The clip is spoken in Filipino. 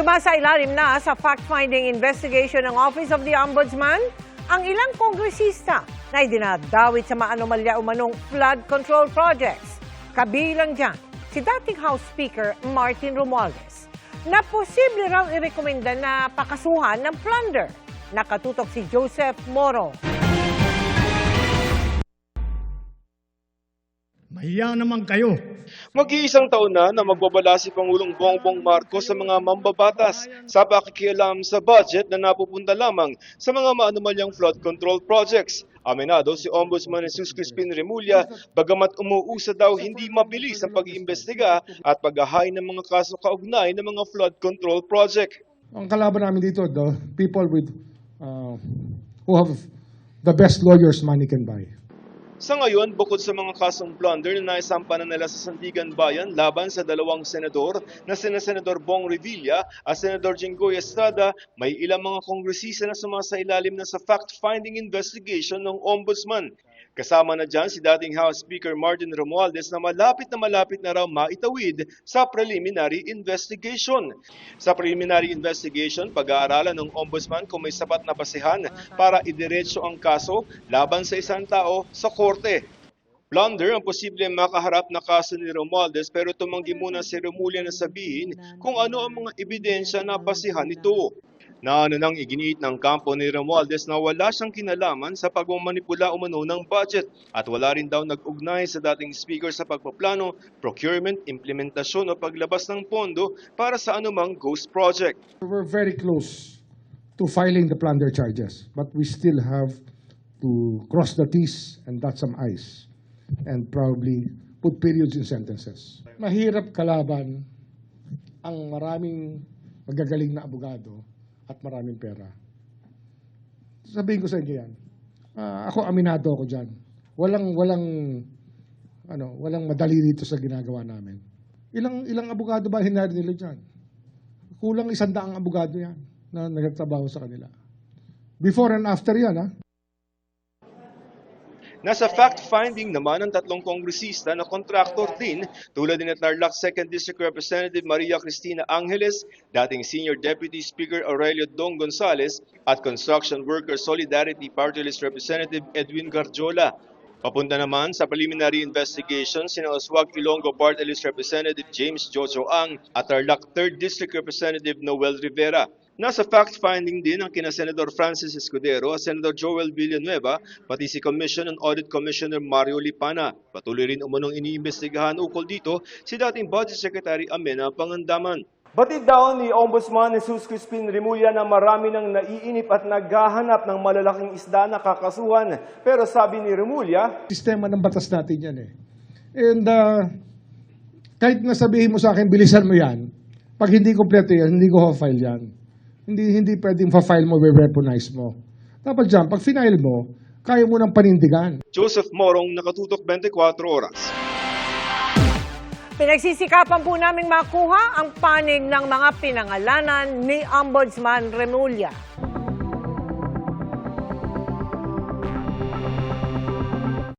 Sumasailalim na sa fact-finding investigation ng Office of the Ombudsman ang ilang kongresista na idinadawit sa maanomalya umanong flood control projects. Kabilang dyan si dating House Speaker Martin Romualdez na posible raw irekomenda na pakasuhan ng plunder. Nakatutok si Joseph Moro. Mahiya naman kayo. Mag-iisang taon na magbabala si Pangulong Bongbong Marcos sa mga mambabatas sa pakikialam sa budget na napupunta lamang sa mga maanumalyang flood control projects. Aminado si Ombudsman Jesus Crispin Remulla, bagamat umuusa daw hindi mabilis ang pag-iimbestiga at paghahain ng mga kaso kaugnay ng mga flood control project. Ang kalaban namin dito, the people with who have the best lawyers money can buy. Sa ngayon, bukod sa mga kasong plunder na naisampa na nila sa Sandigan Bayan laban sa dalawang senador na sina Senador Bong Revilla at Senador Jinggoy Estrada, may ilang mga kongresista na sumasailalim na sa fact-finding investigation ng Ombudsman. Kasama na dyan si dating House Speaker Martin Romualdez na malapit na raw maitawid sa preliminary investigation. Sa preliminary investigation, pag-aaralan ng Ombudsman kung may sapat na basehan para idiretso ang kaso laban sa isang tao sa korte. Plunder ang posible makaharap na kaso ni Romualdez pero tumanggi muna si Remulla na sabihin kung ano ang mga ebidensya na basehan nito. Naano nang iginiit ng kampo ni Romualdez na wala siyang kinalaman sa pagmamanipula umano ng budget at wala rin daw nag-ugnay sa dating speaker sa pagpaplano, procurement, implementasyon o paglabas ng pondo para sa anumang ghost project. We're very close to filing the plunder charges, but we still have to cross the T's and dot some I's and probably put periods in sentences. Mahirap kalaban ang maraming magagaling na abogado at maraming pera. Sabihin ko sa inyo yan. Ako aminado ako dyan. Walang madali dito sa ginagawa namin. Ilang abogado ba hinari nila dyan? Kulang 100 abogado yan na nagtatrabaho sa kanila. Before and after yan, ha? Nasa fact-finding naman ang tatlong kongresista na kontraktor din tulad ni Tarlac 2nd District Representative Maria Cristina Angeles, dating Senior Deputy Speaker Aurelio Dong Gonzales at Construction Worker Solidarity Party List Representative Edwin Garjola. Papunta naman sa preliminary investigation sina Oswag Ilonggo Party List Representative James Jojo Ang at Tarlac 3rd District Representative Noel Rivera. Nasa fact-finding din ang kina Senador Francis Escudero at Senador Joel Villanueva, pati si Commission and Audit Commissioner Mario Lipana. Patuloy rin umunong iniimbestigahan ukol dito si dating Budget Secretary Amenah Pangandaman. Batid daw ni Ombudsman Jesus Crispin Remulla na marami nang naiinip at naghahanap ng malalaking isda na kakasuhan. Pero sabi ni Remulla, sistema ng batas natin yan eh. And kahit na sabihin mo sa akin, bilisan mo yan, pag hindi kompleto yan, hindi ko ha-file yan. Hindi pwedeng fa-file mo, we-weaponize mo. Dapat dyan, pag final mo, kaya mo ng panindigan. Joseph Morong, Nakatutok 24 Oras. Pinagsisikapan po namin makuha ang panig ng mga pinangalanan ni Ombudsman Remulla.